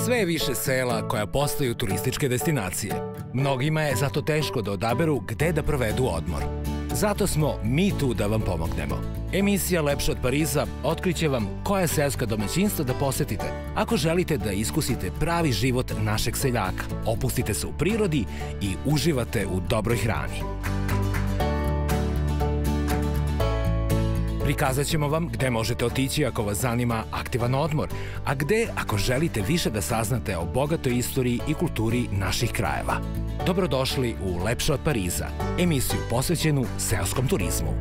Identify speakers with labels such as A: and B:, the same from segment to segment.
A: Sve je više sela koja postaju turističke destinacije. Mnogima je zato teško da odaberu gde da provedu odmor. Zato smo mi tu da vam pomognemo. Emisija Lepše od Pariza otkriće vam koja seoska domaćinstva da posetite ako želite da iskusite pravi život našeg seljaka, opustite se u prirodi i uživate u dobroj hrani. Prikazat ćemo vam gde možete otići ako vas zanima aktivan odmor, a gde ako želite više da saznate o bogatoj istoriji i kulturi naših krajeva. Dobrodošli u Lepše od Pariza, emisiju posvećenu seoskom turizmu.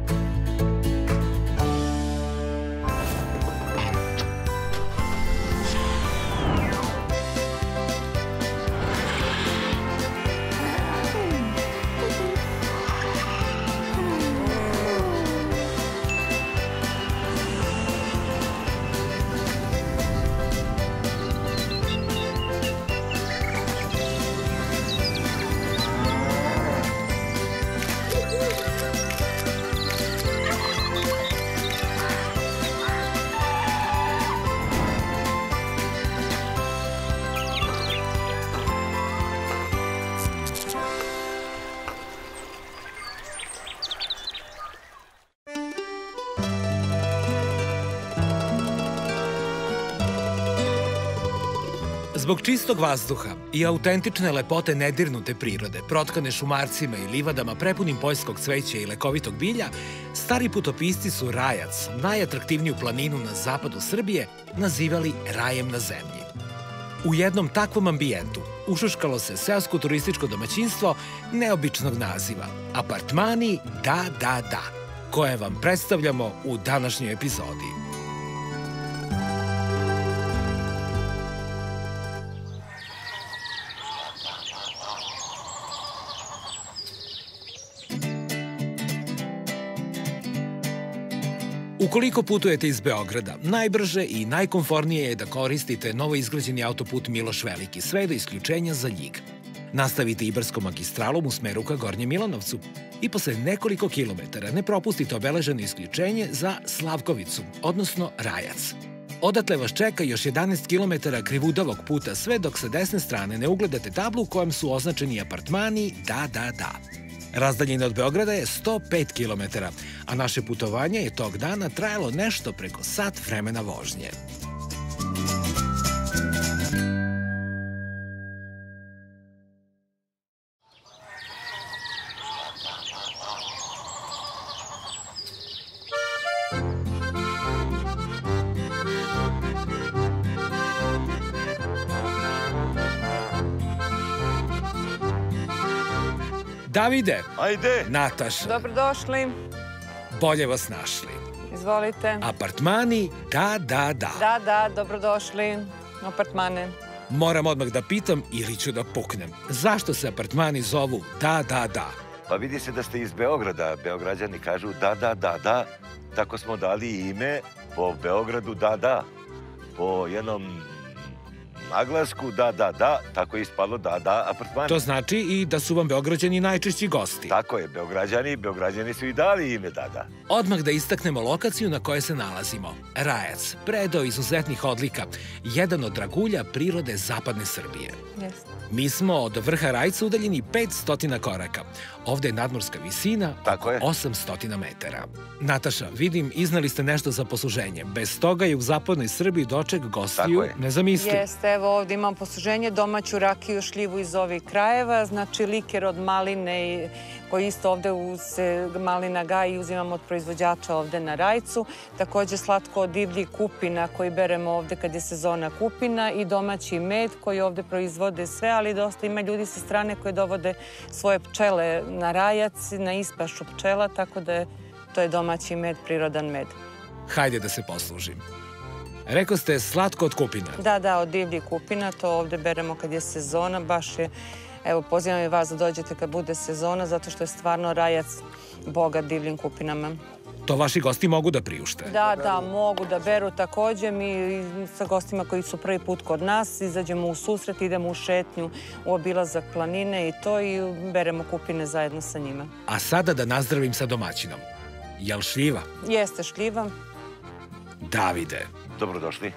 A: Zbog čistog vazduha i autentične lepote nedirnute prirode, protkane šumarcima i livadama prepunim poljskog cveća i lekovitog bilja, stari putopisci su Rajac, najatraktivniju planinu na zapadu Srbije, nazivali rajem na zemlji. U jednom takvom ambijentu ušuškalo se seosko turističko domaćinstvo neobičnog naziva – Apartmani Da Da Da, koje vam predstavljamo u današnjoj epizodi. Ukoliko putujete iz Beograda, najbrže i najkomfornije je da koristite novoizgrađeni autoput Miloš Veliki, sve do isključenja za Ljig. Nastavite Ibarskom magistralom u smeru ka Gornjem Milanovcu i posle nekoliko kilometara ne propustite obeleženo isključenje za Slavkovicu, odnosno Rajac. Odatle vas čeka još 11 kilometara krivudavog puta, sve dok sa desne strane ne ugledate tablu u kojem su označeni apartmani Da Da Da. Razdaljina od Beograda je 105 km, a naše putovanje je tog dana trajalo nešto preko sat vremena vožnje. Davide,
B: ajde,
A: Nataša,
C: Dobrodošli.
A: bolje vas našli.
C: Izvolite.
A: Apartmani Da Da Da.
C: Da, da, dobrodošli u apartmane.
A: Moram odmah da pitam ili ću da puknem. Zašto se apartmani zovu Da Da Da?
B: Pa vidi se da ste iz Beograda. Beograđani kažu da, da, da, da. Tako smo dali ime po Beogradu Da Da. Po jednom naglasku Da Da Da, tako je ispalo Da Da apartmani.
A: To znači i da su vam Beograđani najčešći gosti.
B: Tako je, Beograđani su i dali ime Da Da.
A: Odmah da istaknemo lokaciju na kojoj se nalazimo. Rajac, predeo izuzetnih odlika, jedan od dragulja prirode zapadne Srbije.
C: Jeste.
A: Mi smo od vrha Rajca udaljeni 500 koraka. Ovde je nadmorska visina
B: Tako je.
A: 800 metara. Nataša, vidim, iznali ste nešto za posluženje. Bez toga je u zapadnoj Srbiji doček gostiju nezamisliv.
C: Jeste, evo ovde imam posluženje, domaću rakiju, šljivu iz ovih krajeva, znači liker od maline koji isto ovde se malina gaji i uzimamo od proizvođača ovde na Rajcu. Takođe slatko od divlji kupina koji beremo ovde kad je sezona kupina i domaći med koji ovde proizvode sve, ali dosta ima ljudi sa strane koji dovode svoje pčele na Rajac, na ispašu pčela, tako da to je domaći med, prirodan med.
A: Hajde da se poslužim. Rekao ste slatko od kupina.
C: Da, da, od divlji kupina, to ovde beremo kad je sezona, baš je, evo, pozivam i vas da dođete kad bude sezona, zato što je stvarno Rajac bogat divljim kupinama.
A: To vaši gosti mogu da priušte?
C: Da, da, mogu da beru takođe. Mi sa gostima koji su prvi put kod nas izađemo u susret, idemo u šetnju, u obilazak planine i to i beremo kupine zajedno sa njima.
A: A sada da nazdravim sa domaćinom. Jel šljiva?
C: Jeste šljiva.
A: Davide.
B: Dobrodošli.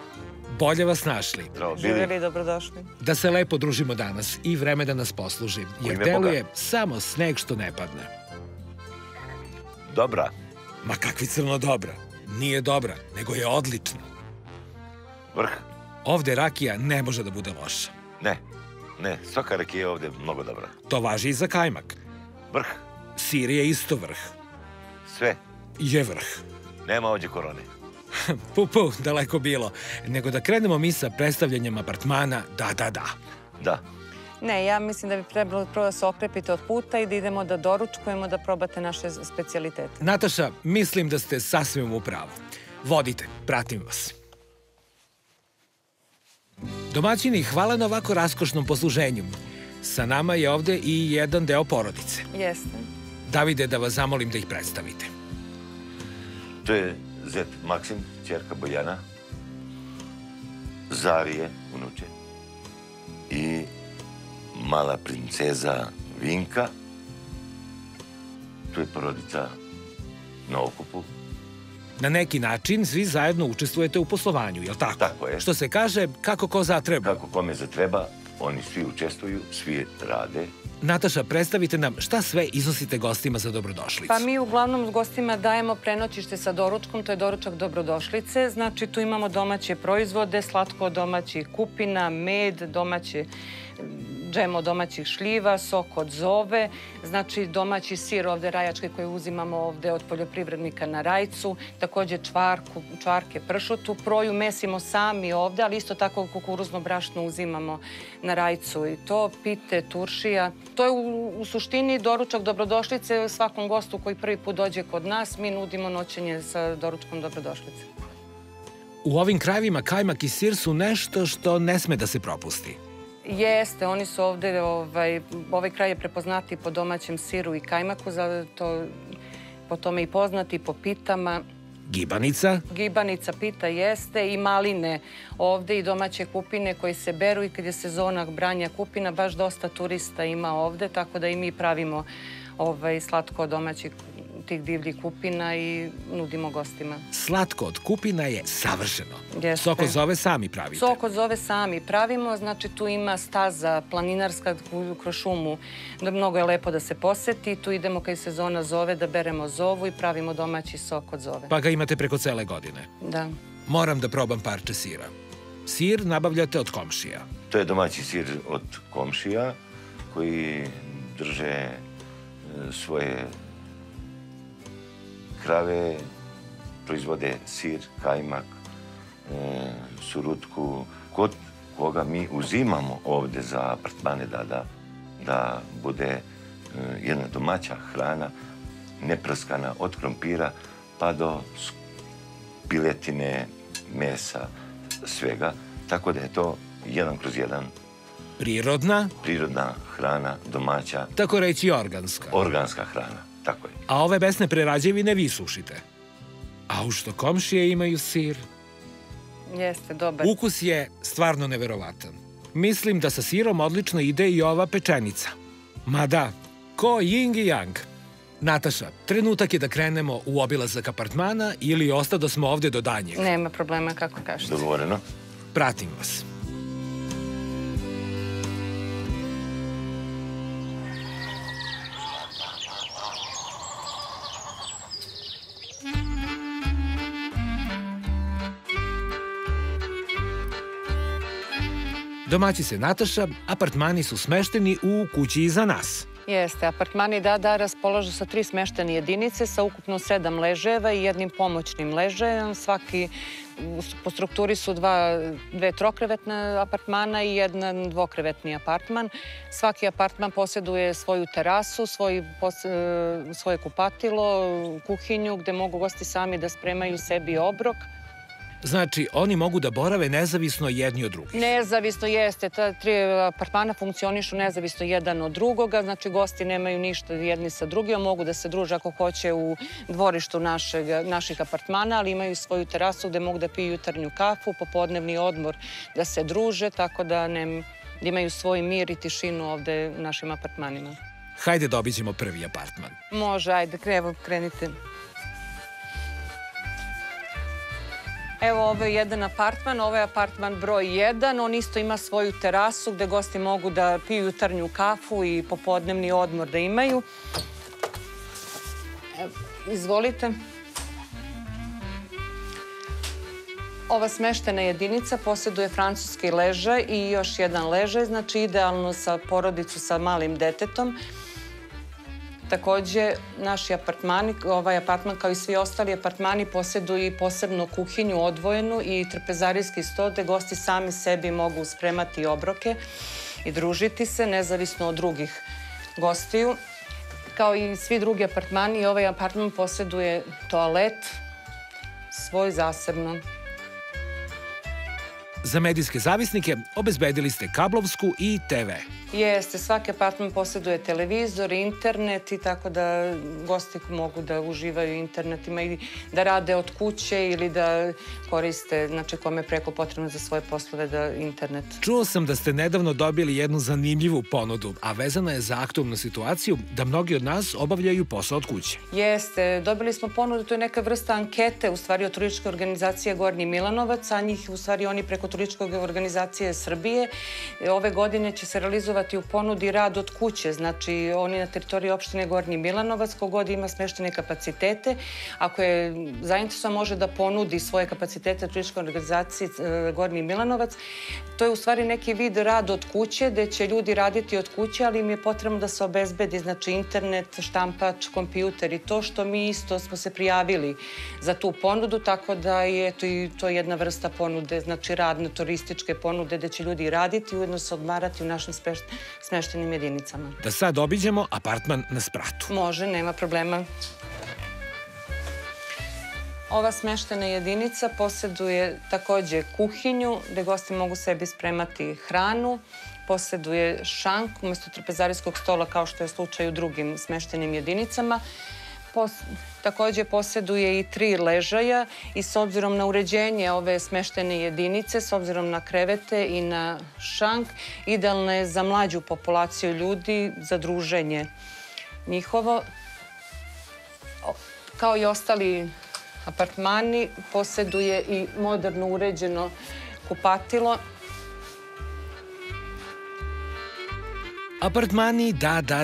A: Bolje vas našli.
B: Zdravo, bili.
C: Živjeli, dobrodošli.
A: Da se lepo družimo danas i vreme da nas posluži, jer
B: ime
A: deluje samo sneg što ne padne.
B: Dobra.
A: Ma kakvi crno dobra. Nije dobra, nego je odlična.
B: Vrh.
A: Ovde rakija ne može da bude loša.
B: Ne, svaka rakija je ovde mnogo dobra.
A: To važi i za kajmak.
B: Vrh.
A: Sir je isto vrh.
B: Sve.
A: Je vrh.
B: Nema ovdje korone.
A: Pupu, daleko bilo. Nego da krenemo mi sa predstavljanjem apartmana Da.
B: Da.
C: Ne, ja mislim da bi trebalo prvo da se okrepite od puta i da idemo da doručkujemo, da probate naše specijalitete.
A: Nataša, mislim da ste sasvim u pravu. Vodite, pratim vas. Domaćini, hvala na ovako raskošnom posluženju. Sa nama je ovde i jedan deo porodice.
C: Jeste.
A: Davide, da vas zamolim da ih predstavite.
B: To je zet Maksim, ćerka Bojana, Zarije, unuče, i mala princeza Vinka. Tu je porodica na okupu.
A: Na neki način svi zajedno učestvujete u poslovanju, je li tako?
B: Tako je.
A: Što se kaže, kako ko zatreba.
B: Kako kome zatreba, oni svi učestvuju, svi rade.
A: Nataša, predstavite nam šta sve iznosite gostima za dobrodošlicu.
C: Pa mi uglavnom gostima dajemo prenoćište sa doručkom, to je doručak dobrodošlice. Znači tu imamo domaće proizvode, slatko od domaćih kupina, med, domaće džem od domaćih šljiva, sok od zove, znači domaći sir ovde rajački koji uzimamo ovde od poljoprivrednika na Rajcu, takođe čvarke, pršutu, proju mesimo sami ovde, ali isto tako kukuruzno brašno uzimamo na Rajcu i to, pite, turšija. To je u suštini doručak dobrodošlice svakom gostu koji prvi put dođe kod nas, mi nudimo noćenje sa doručkom dobrodošlice.
A: U ovim krajevima kajmak i sir su nešto što ne sme da se propusti.
C: Jeste, oni su ovde, ovaj kraj je prepoznati po domaćem siru i kajmaku, po tome i poznati, po pitama.
A: Gibanica?
C: Gibanica, pita jeste i maline ovde i domaće kupine koje se beru i kad je sezona branja kupina, baš dosta turista ima ovde, tako da i mi pravimo slatko od domaćih tih divljih kupina i nudimo gostima.
A: Slatko od kupina je savršeno.
C: Jeste.
A: Sok od zove sami pravite.
C: Sok od zove sami pravimo, znači tu ima staza planinarska kroz šumu. Mnogo je lepo da se poseti, tu idemo kad je sezona zove da beremo zovu i pravimo domaći sok od zove.
A: Pa ga imate preko cele godine.
C: Da.
A: Moram da probam parče sira. Sir nabavljate od komšija.
B: To je domaći sir od komšija koji drže svoje krave, proizvode sir, kajmak, surutku, kod koga mi uzimamo ovde za apartmane da bude jedna domaća hrana, neprskana od krompira pa do piletine, mesa, svega. Tako da je to 1/1. Prirodna hrana, domaća.
A: Tako reći organska.
B: Organska hrana, tako je.
A: A ove besne prerađevine vi sušite. A u što komšije imaju sir?
C: Jeste, dobar.
A: Ukus je stvarno neverovatan. Mislim da sa sirom odlično ide i ova pečenica. Ma da, ko yin i yang. Nataša, trenutak je da krenemo u obilazak apartmana ili ostado smo ovde do danjeg?
C: Nema problema, kako kažete.
B: Dogovoreno.
A: Pratim vas. Domaći se Nataša, apartmani su smešteni u kući iza nas.
C: Jeste, apartmani Da raspolažu sa 3 smeštene jedinice sa ukupno 7 ležajeva i jednim pomoćnim ležajem. Svaki po strukturi su dve trokrevetne apartmana i jedan dvokrevetni apartman. Svaki apartman posjeduje svoju terasu, svoje kupatilo, kuhinju gde mogu gosti sami da spremaju sebi obrok.
A: Znači, oni mogu da borave nezavisno jedni od drugih.
C: Nezavisno jeste. Ta 3 apartmana funkcionišu nezavisno jedan od drugoga. Znači, gosti nemaju ništa jedni sa drugim. Mogu da se druže ako hoće u dvorištu naših apartmana, ali imaju svoju terasu gde mogu da piju jutarnju kafu, popodnevni odmor da se druže, tako da imaju svoj mir i tišinu ovde u našim apartmanima.
A: Hajde da obiđemo prvi apartman.
C: Može, ajde, evo, krenite. Evo, ovo je jedan apartman, ovo je apartman broj 1. On isto ima svoju terasu gde gosti mogu da piju jutarnju kafu i popodnevni odmor da imaju. Izvolite. Ova smeštena jedinica posjeduje francuski ležaj i još jedan ležaj, znači idealno za porodicu sa malim detetom. Takođe, naši apartmani, ovaj apartman kao i svi ostali apartmani posjeduju i posebnu kuhinju odvojenu i trpezarijski sto gde gosti sami sebi mogu spremati obroke i družiti se, nezavisno od drugih gostiju. Kao i svi drugi apartmani, ovaj apartman posjeduje toalet svoj zasebno.
A: Za medijske zavisnike obezbedili ste kablovsku i TV.
C: Jeste, svaki apartman posjeduje televizor, internet i tako da gosti mogu da uživaju internetima i da rade od kuće ili da koriste, znači kome je preko potrebno za svoje poslove da internet.
A: Čuo sam da ste nedavno dobili jednu zanimljivu ponudu, a vezana je za aktualnu situaciju da mnogi od nas obavljaju posao od kuće.
C: Jeste, dobili smo ponudu, to je neka vrsta ankete, u stvari od turističke organizacije Gornji Milanovac, a njih u stvari oni preko turističke organizacije Srbije. Ove godine će se realizovati u ponudi rad od kuće, znači oni na teritoriji opštine Gornji Milanovac, kogod ima smeštene kapacitete, ako je zainteresovan može da ponudi svoje kapacitete turističkoj organizaciji Gornji Milanovac. To je u stvari neki vid rad od kuće, gde će ljudi raditi od kuće, ali im je potrebno da se obezbedi, znači internet, štampač, kompjuter i to što mi isto smo se prijavili za tu ponudu, tako da je to jedna vrsta ponude, znači radne turističke ponude gde će ljudi raditi i ujedno se odmarati u našim smeštenim jedinicama.
A: Da sad obiđemo apartman na spratu.
C: Može, nema problema. Ova smeštena jedinica posjeduje takođe kuhinju gde gosti mogu sebi spremati hranu, posjeduje šank umesto trpezarijskog stola kao što je slučaj u drugim smeštenim jedinicama. Takođe posjeduje i 3 ležaja i s obzirom na uređenje ove smeštene jedinice, s obzirom na krevete i na šank, idealna je za mlađu populaciju ljudi, za druženje njihovo. Kao i ostali apartmani, posjeduje i moderno uređeno kupatilo.
A: Apartmani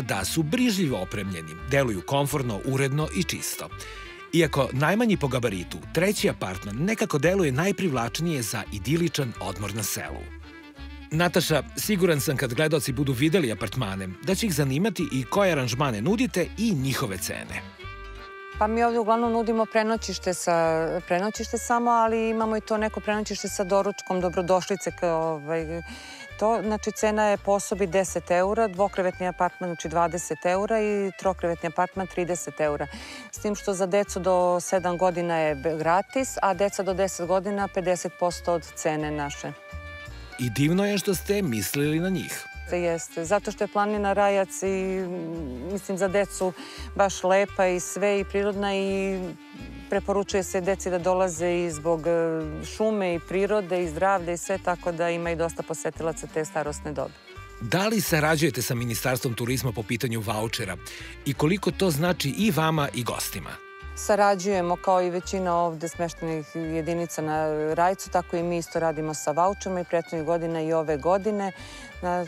A: da su brižljivo opremljeni, deluju komforno, uredno i čisto. Iako najmanji po gabaritu, treći apartman nekako deluje najprivlačnije za idiličan odmor na selu. Nataša, siguran sam kad gledaoci budu videli apartmane, da će ih zanimati i koje aranžmane nudite i njihove cene.
C: Pa mi ovdje uglavnom nudimo prenoćište samo, ali imamo i to neko prenoćište sa doručkom, dobrodošlice. Znači, cena je po osobi 10 eura, dvokrevetni apartman znači 20 eura i trokrevetni apartman 30 eura. S tim što za decu do 7 godina je gratis, a deca do 10 godina 50% od cene naše.
A: I divno je što ste mislili na njih.
C: Jeste, zato što je planina Rajac i mislim za decu baš lepa i sve i prirodna i preporučuje se deci da dolaze i zbog šume i prirode i zdravlja i sve, tako da ima i dosta posetilaca te starosne dobe.
A: Da li sarađujete sa Ministarstvom turizma po pitanju vaučera i koliko to znači i vama i gostima?
C: Sarađujemo kao i većina ovde smeštenih jedinica na Rajcu, tako i mi isto radimo sa vaučerima i prethodnih godina i ove godine.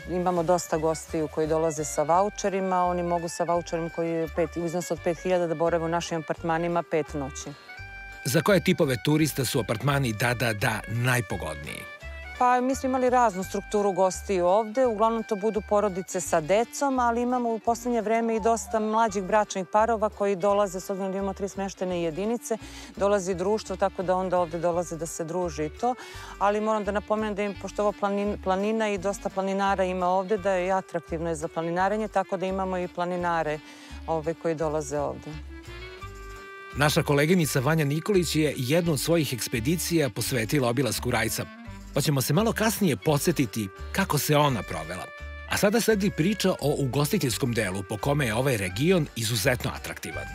C: Imamo dosta gostiju koji dolaze sa vaučerima, oni mogu sa vaučerom koji je u iznosu od 5.000 da borave u našim apartmanima 5 noći.
A: Za koje tipove turista su apartmani da najpogodniji?
C: Pa mi smo imali raznu strukturu gostiju ovde, uglavnom to budu porodice sa decom, ali imamo u poslednje vreme i dosta mlađih bračnih parova koji dolaze, s obzirom da imamo 3 smeštene jedinice, dolazi društvo, tako da onda ovde dolaze da se druži i to. Ali moram da napomenem da im, pošto ovo planina i dosta planinara ima ovde, da je atraktivno za planinarenje, tako da imamo i planinare koji dolaze ovde.
A: Naša koleginica Vanja Nikolić je jednu od svojih ekspedicija posvetila obilasku Rajca, pa ćemo se malo kasnije podsjetiti kako se ona provela. A sada sledi priča o ugostiteljskom delu po kome je ovaj region izuzetno atraktivan.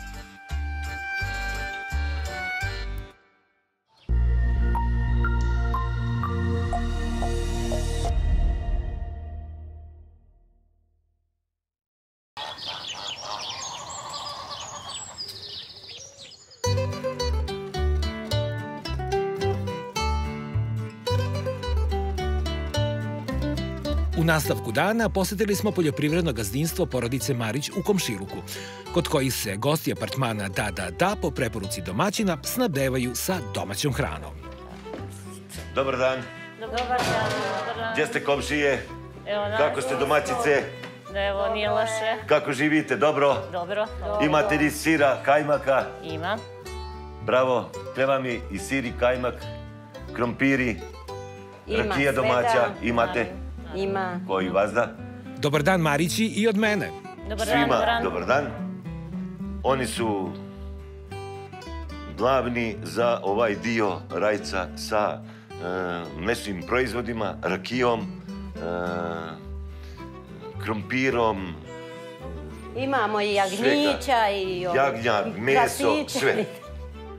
A: nastavku dana posetili smo poljoprivredno gazdinstvo porodice Marić u Komšiluku, kod kojih se gosti apartmana Da po preporuci domaćina snabdevaju sa domaćom hranom.
B: Dobar dan.
D: Dobar dan.
B: Gdje ste komšije? Kako ste domaćice?
D: Evo, nije loše.
B: Kako živite? Dobro?
D: Dobro.
B: Imate li sira, kajmaka?
D: Ima.
B: Bravo. Treba mi i sir i kajmak, krompiri, rakija domaća. Imate?
E: Ima.
B: Koji vazda?
A: Dobar dan, Marići, i od mene.
D: Dobar dan,
B: Svima dobar dan. Oni su glavni za ovaj dio Rajca sa mesnim proizvodima, rakijom, krompirom.
E: Imamo i jagnjića i
B: jagnjak, meso, sve.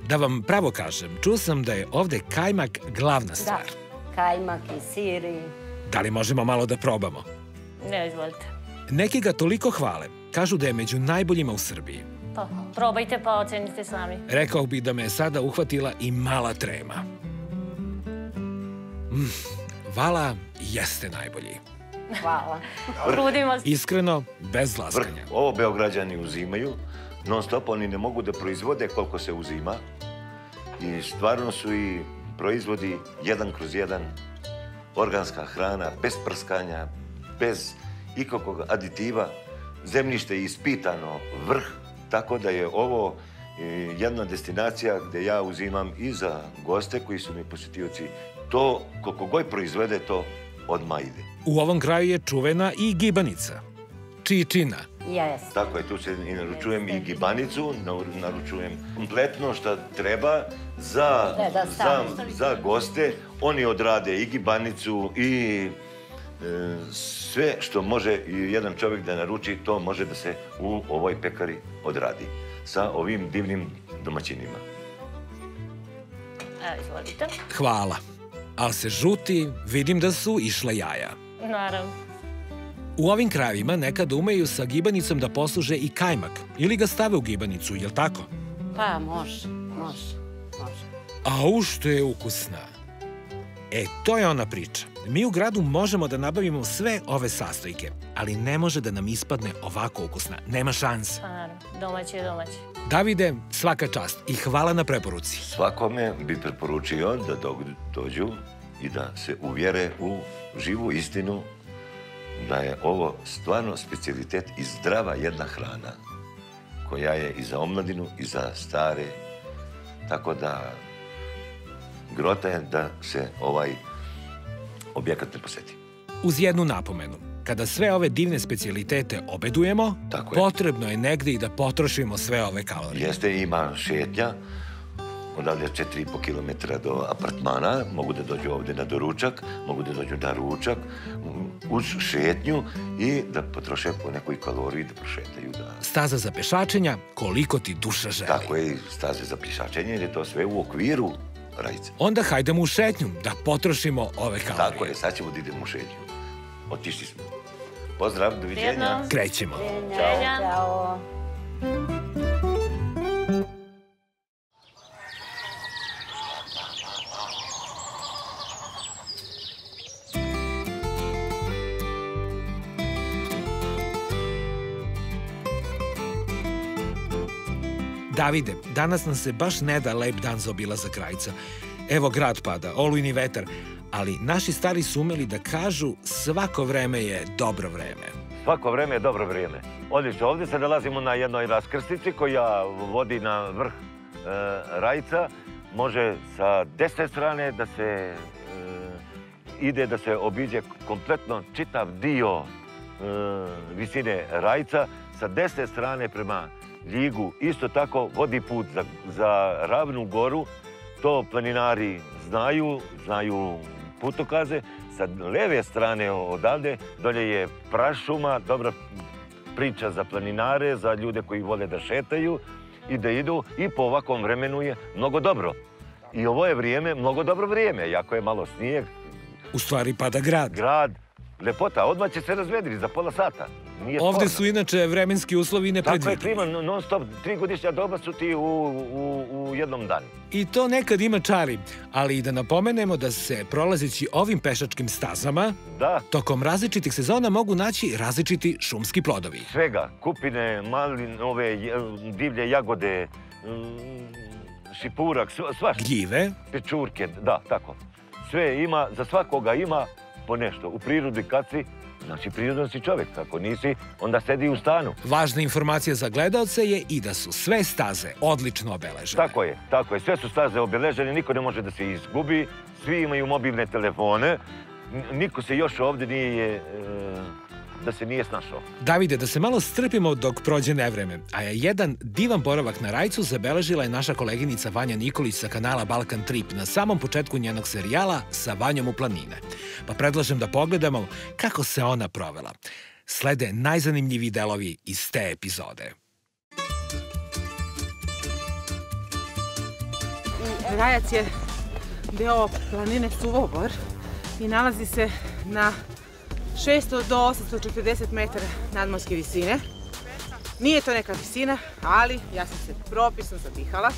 A: Da vam pravo kažem, čuo sam da je ovde kajmak glavna stvar.
E: Da, kajmak i sir i...
A: Da li možemo malo da probamo?
D: Ne, izvolite.
A: Neki ga toliko hvale, kažu da je među najboljima u Srbiji.
D: Pa, probajte pa ocenite sami.
A: Rekao bih da me je sada uhvatila i mala trema. Vala jeste najbolji.
E: Hvala.
D: Trudimo se.
A: Iskreno, bez laskanja.
B: Ovo Beograđani uzimaju, non stop, oni ne mogu da proizvode koliko se uzima. I stvarno su i proizvodi 1/1, organska hrana, bez prskanja, bez ikakvog aditiva. Zemljište je ispitano vrh, tako da je ovo jedna destinacija gde ja uzimam i za goste koji su mi posjetioci. To, koliko god proizvede, to odmah ide.
A: U ovom kraju je čuvena i gibanica. Čičina.
E: Jeste.
B: Tako je, tu se i naručujem i gibanicu, naručujem kompletno što treba za goste. Oni odrade i gibanicu i sve što može jedan čovjek da naruči, to može da se u ovoj pekari odradi sa ovim divnim domaćinima.
D: Evo, izvolite.
A: Hvala. Ali se žuti, vidim da su išla jaja.
D: Naravno.
A: U ovim krajevima nekad umeju sa gibanicom da posluže i kajmak. Ili ga stave u gibanicu, jel tako?
E: Pa, može.
A: Au, što je ukusna. To je ona priča. Mi u gradu možemo da nabavimo sve ove sastojke, ali ne može da nam ispadne ovako ukusna. Nema šanse.
D: Pa naravno, domaći je domaći.
A: Davide, svaka čast i hvala na preporuci.
B: Svakome bi preporučio da dođu i da se uvjere u živu istinu da je ovo stvarno specijalitet i zdrava jedna hrana koja je i za omladinu i za stare. Tako da grota je da se ovaj objekat ne poseti.
A: Uz jednu napomenu. Kada sve ove divne specijalitete obedujemo, potrebno je negde i da potrošimo sve ove kalorije.
B: Jeste, ima šetnja, odavde 4,5 km do apartmana, mogu da dođu ovde na doručak, mogu da dođu na ručak, uz šetnju i da potroše po nekoj kaloriji, da prošetaju.
A: Staza za pešačenja, koliko ti duša želi.
B: Tako je, staze za pešačenje, jer je to sve u okviru Rajca.
A: Onda hajdemo u šetnju, da potrošimo ove kalorije.
B: Tako je, sad ćemo da idemo u šetnju. Otišli smo. Pozdrav, doviđenja.
A: Krećemo.
E: Ćao.
A: Davide, danas nam se baš ne da lep dan za obilazak Rajca. Evo grad pada, olujni vetar, ali naši stari su umeli da kažu svako vreme je dobro vreme.
B: Svako vreme je dobro vreme. Odlično, ovdje se nalazimo na jednoj raskrsnici koja vodi na vrh Rajca. Može sa desne strane da se ide, da se obiđe kompletno čitav dio visine Rajca. Sa desne strane prema Ljigu isto tako vodi put za Ravnu goru. To planinari znaju putokaze. Sa leve strane odavde, dolje je prašuma, dobra priča za planinare, za ljude koji vole da šetaju i da idu. I po ovakvom vremenu je mnogo dobro. I ovo je vrijeme, mnogo dobro vrijeme, jako je malo snijeg.
A: U stvari pada grad.
B: Grad, lepota, odmah će se razvedriti za pola sata. nije sporno.
A: Ovde su inače vremenski uslovi nepredvidivi.
B: Tako je klima, non stop, 3 godišnja doba su ti u jednom danu.
A: I to nekad ima čari, ali i da napomenemo da se prolazeći ovim pešačkim stazama, tokom različitih sezona mogu naći različiti šumski plodovi.
B: Svega, kupine, malinove, divlje jagode, šipurak, svašta.
A: Gljive.
B: Pečurke, da, tako. Sve ima, za svakoga ima po nešto. U prirodi kad si, znači prirodan si čovjek. Ako nisi, onda sedi u stanu.
A: Važna informacija za gledaoce je i da su sve staze odlično obeležene.
B: Tako je. Sve su staze obeležene, niko ne može da se izgubi. Svi imaju mobilne telefone. Niko se još ovde nije... da se nije snašao.
A: Davide, da se malo strpimo dok prođe nevreme, a jedan divan boravak na Rajcu zabeležila je naša koleginica Vanja Nikolić sa kanala Balkan Trip na samom početku njenog serijala Sa Vanjom u planine. Pa predlažem da pogledamo kako se ona provela. Slede najzanimljiviji delovi iz te epizode.
F: Rajac je deo planine Suvobor i nalazi se na 600 do 840 metara nadmorske visine. Nije to neka visina, ali ja sam se propisno zadihala.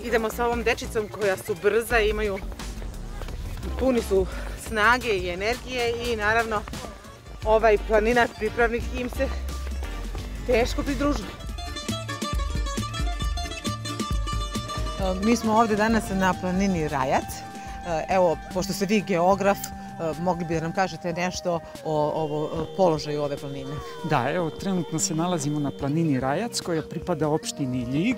F: Idemo sa ovom dečicom koja su brza, puni su snage i energije i naravno ovaj planinar pripravnik im se teško pridružuje. Mi smo ovde danas na planini Rajac. Evo, pošto ste vi geograf, mogli bi da nam kažete nešto o položaju ove planine?
G: Da, evo, trenutno se nalazimo na planini Rajac, koja pripada opštini Ljig.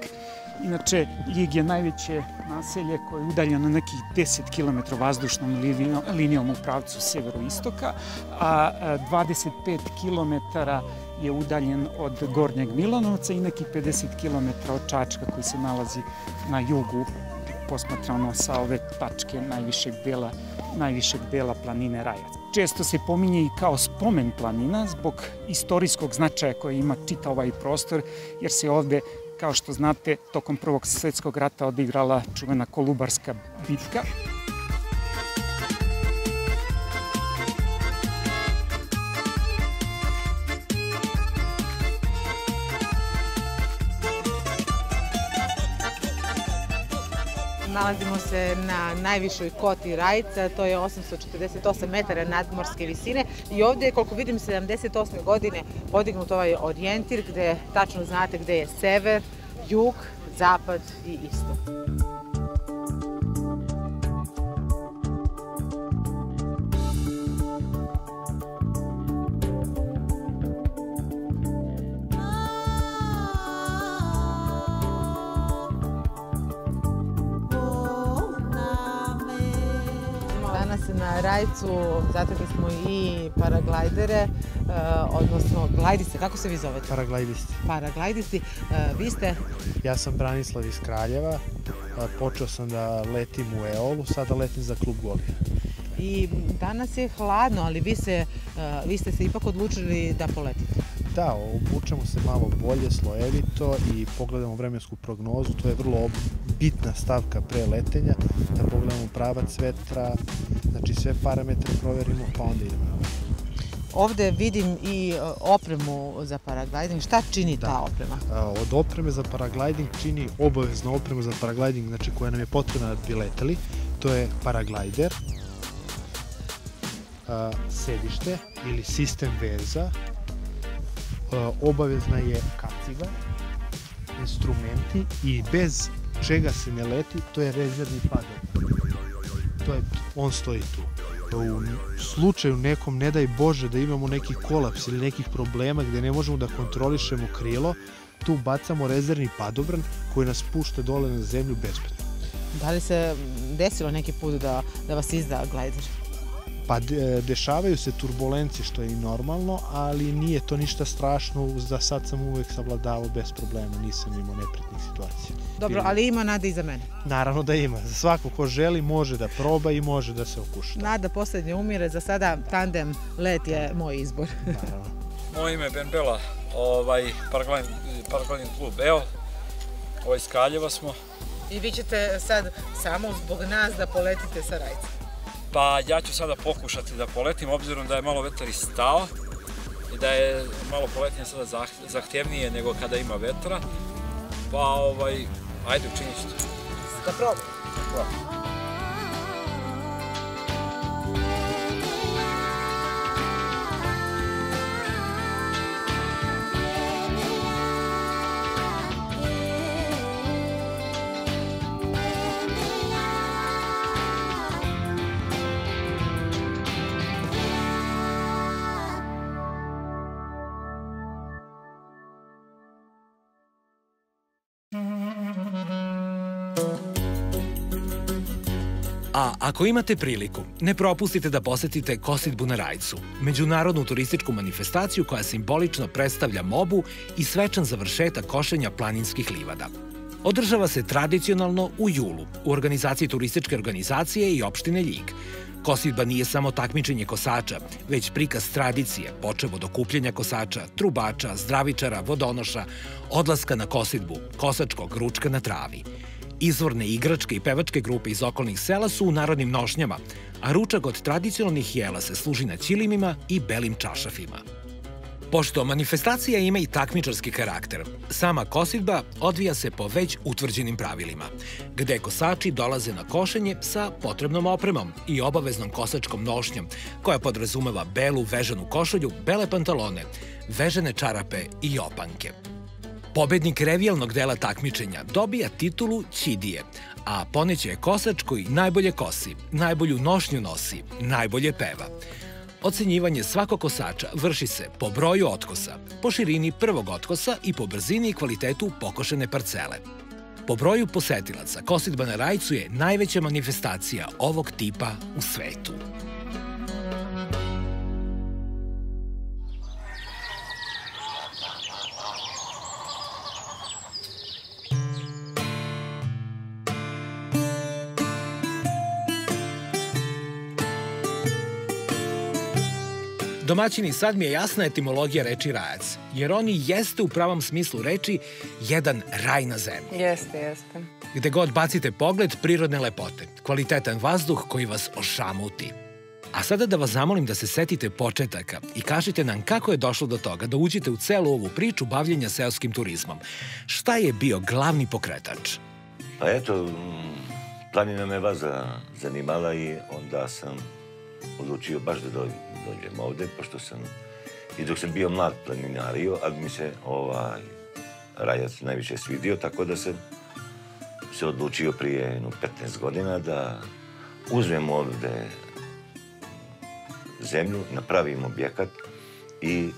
G: Inače, Ljig je najveće naselje koje je udaljeno nekih 10 km vazdušnom linijom u pravcu severoistoka, a 25 km je udaljen od Gornjeg Milanovca i nekih 50 km od Čačka koji se nalazi na jugu, posmatrano sa ove tačke najvišeg dela planine Rajac. Često se pominje i kao spomen planina zbog istorijskog značaja koje ima čitav ovaj prostor, jer se ovde, kao što znate, tokom Prvog svjetskog rata odigrala čuvena Kolubarska bitka.
F: Nalazimo se na najvišoj koti Rajca, to je 848 metara nadmorske visine i ovde je, koliko vidim, 78. godine podignut ovaj orijentir gde tačno znate gde je sever, jug, zapad i istok. Na Rajcu zatekli smo i paraglajdere, odnosno glajdiste. Kako se vi zovete?
H: Paraglajdisti.
F: Paraglajdisti. Vi ste?
H: Ja sam Branislav iz Kraljeva. Počeo sam da letim u Eolu, sada letim za klub Golija.
F: I danas je hladno, ali vi ste se ipak odlučili da poletite.
H: Da, obučemo se malo bolje, slojevito i pogledamo vremensku prognozu. To je vrlo bitna stavka pre letenja, da pogledamo pravac vetra, znači sve parametre proverimo, pa onda idemo.
F: Ovde vidim i opremu za paraglajding. Šta čini ta oprema?
H: Od opreme za paraglajding čini obavezna oprema za paraglajding, znači koja nam je potrebna da bi leteli. To je paraglajder, sedište ili sistem veza, obavezna je kaciga, instrumenti i bez čega se ne leti, to je rezervni padobran. On stoji tu. U slučaju nekom, ne daj Bože, da imamo neki kolaps ili nekih problema gde ne možemo da kontrolišemo krilo, tu bacamo rezervni padobran koji nas pušta dole na zemlju bezbedno.
F: Da li se desilo neki put da vas izda glajder?
H: Pa dešavaju se turbulencije, što je i normalno, ali nije to ništa strašno. Za sad sam uvek savladavao bez problema, nisam imao neprijatnih situacija.
F: Dobro, ali ima nade i za mene?
H: Naravno da ima. Za svako ko želi može da proba i može da se okuša.
F: Nada poslednje umire, za sada tandem let je moj izbor.
H: Naravno.
I: Moje ime je Ben Bela, paragliding klub EO, iz Kraljeva smo.
F: I vi ćete sad samo zbog nas da poletite sa Rajca?
I: Pa ja ću sada pokušati da poletim, obzirom da je malo vetar i stao. i da je malo poletnije sada zahtjevnije nego kada ima vetra. Pa, ajde, učinit ću to.
F: Da probam.
A: A ako imate priliku, ne propustite da posetite Kosidbu na Rajcu, međunarodnu turističku manifestaciju koja simbolično predstavlja mobu i svečan završetak košenja planinskih livada. Održava se tradicionalno u julu u organizaciji turističke organizacije i opštine Ljig. Kosidba nije samo takmičenje kosača, već prikaz tradicije, počev od okupljanja kosača, trubača, zdravičara, vodonoša, odlaska na kosidbu, kosačkog ručka na travi. Izvorne igračke i pevačke grupe iz okolnih sela su u narodnim nošnjama, a ručak od tradicionalnih jela se služi na ćilimima i belim čašafima. Pošto manifestacija ima i takmičarski karakter, sama kosidba odvija se po već utvrđenim pravilima, gde kosači dolaze na košenje sa potrebnom opremom i obaveznom kosačkom nošnjom, koja podrazumeva belu vežanu košulju, bele pantalone, vežane čarape i opanke. Pobednik revijalnog dela takmičenja dobija titulu ćidije, a poneće je kosač koji najbolje kosi, najbolju nošnju nosi, najbolje peva. Ocenjivanje svakog kosača vrši se po broju otkosa, po širini prvog otkosa i po brzini i kvalitetu pokošene parcele. Po broju posetilaca, Kosidba na Rajcu je najveća manifestacija ovog tipa u svetu. Domaćini, sad mi je jasna etimologija reči Rajac, jer on i jeste u pravom smislu reči jedan raj na zemlji.
C: Jeste.
A: Gde god bacite pogled, prirodne lepote, kvalitetan vazduh koji vas ošamuti. A sada da vas zamolim da se setite početaka i kažete nam kako je došlo do toga da uđete u celu ovu priču bavljenja seoskim turizmom. Šta je bio glavni pokretač?
B: Pa eto, planina me vaza zanimala i onda sam odlučio baš da dođem ovde, pošto sam i dok sam bio mlad planinario, ali mi se Rajac najviše svidio, tako da sam se odlučio prije 15 godina da uzmem ovde zemlju, napravim objekat i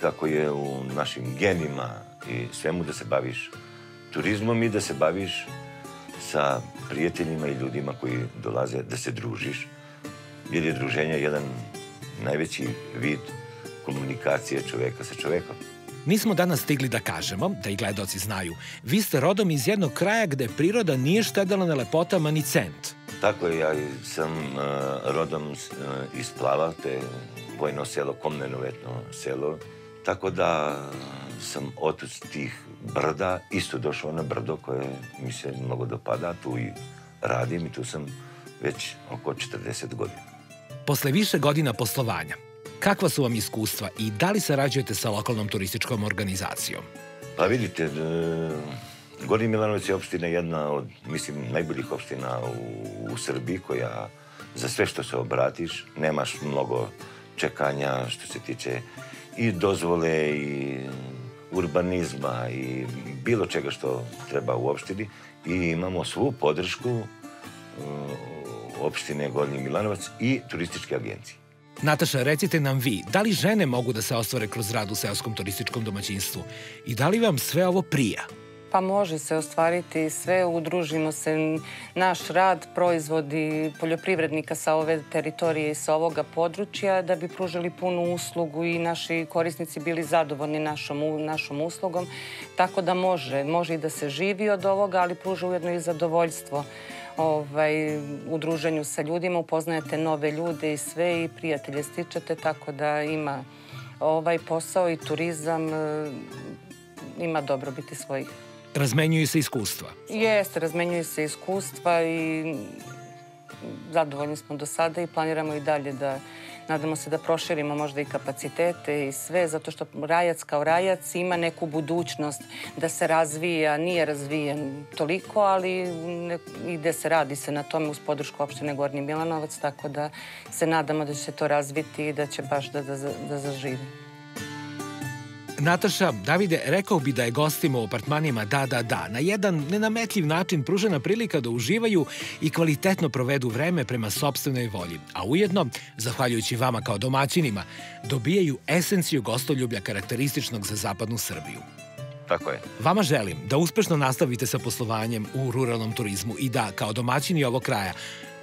B: kako je u našim genima i svemu da se baviš turizmom i da se baviš sa prijateljima i ljudima koji dolaze, da se družiš, jer je druženje jedan najveći vid komunikacije čoveka sa čovekom.
A: Nismo danas stigli da kažemo, da i gledaoci znaju, vi ste rodom iz jednog kraja gde priroda nije štedela na lepotama ni cent.
B: Tako je, ja sam rodom iz Plava, to je vojno selo, komnenovetno selo, tako da sam od tih brda isto došao na brdo koje mi se mnogo dopada, tu i radim i tu sam već oko 40 godina.
A: Posle više godina poslovanja, kakva su vam iskustva i da li sarađujete sa lokalnom turističkom organizacijom?
B: Pa vidite, Gornji Milanovac je opština jedna od, mislim, najboljih opština u Srbiji, koja za sve što se obratiš nemaš mnogo čekanja što se tiče i dozvole i urbanizma i bilo čega što treba u opštini i imamo svu podršku opštine Gornji Milanovac i turističke agencije.
A: Nataša, recite nam vi, da li žene mogu da se ostvare kroz rad u seoskom turističkom domaćinstvu i da li vam sve ovo prija?
C: Pa može se ostvariti sve, udružimo se, naš rad, proizvodi poljoprivrednika sa ove teritorije i sa ovoga područja da bi pružili punu uslugu i naši korisnici bili zadovoljni našom uslugom. Tako da može i da se živi od ovoga, ali pruža ujedno i zadovoljstvo u druženju sa ljudima, upoznajete nove ljude i sve i prijatelje stičete, tako da ima ovaj posao i turizam ima dobrobiti svojih.
A: Razmenjuju se iskustva?
C: Jeste, razmenjuju se iskustva i zadovoljni smo do sada i planiramo i dalje da Nadamo se da proširimo možda i kapacitete i sve, zato što Rajac kao Rajac ima neku budućnost da se razvija, nije razvijen toliko, ali ide se, radi se na tome uz podršku opštine Gornji Milanovac, tako da se nadamo da će se to razviti i da će baš da zaživi.
A: Nataša, Davide, rekao bi da je gostima u apartmanima Da, da, da na jedan nenametljiv način pružena prilika da uživaju i kvalitetno provedu vreme prema sopstvenoj volji, a ujedno, zahvaljujući vama kao domaćinima, dobijaju esenciju gostoljublja karakterističnog za zapadnu Srbiju.
B: Tako je.
A: Vama želim da uspešno nastavite sa poslovanjem u ruralnom turizmu i da, kao domaćini ovog kraja,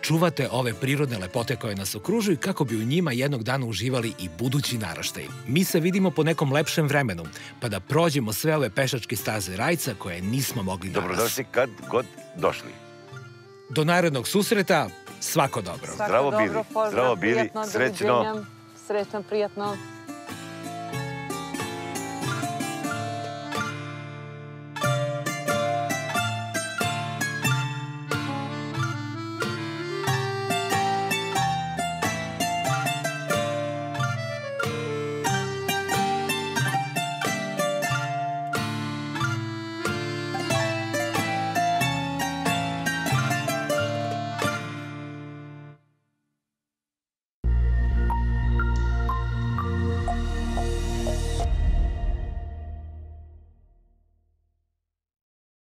A: čuvate ove prirodne lepote koje nas okružuju kako bi u njima jednog dana uživali i budući naraštaji. Mi se vidimo po nekom lepšem vremenu, pa da prođemo sve ove pešačke staze Rajca koje nismo mogli danas.
B: Dobrodošli kad god došli.
A: Do narednog susreta, svako dobro.
B: Zdravo bili, zdravo bili, srećno.
C: Srećno, prijatno.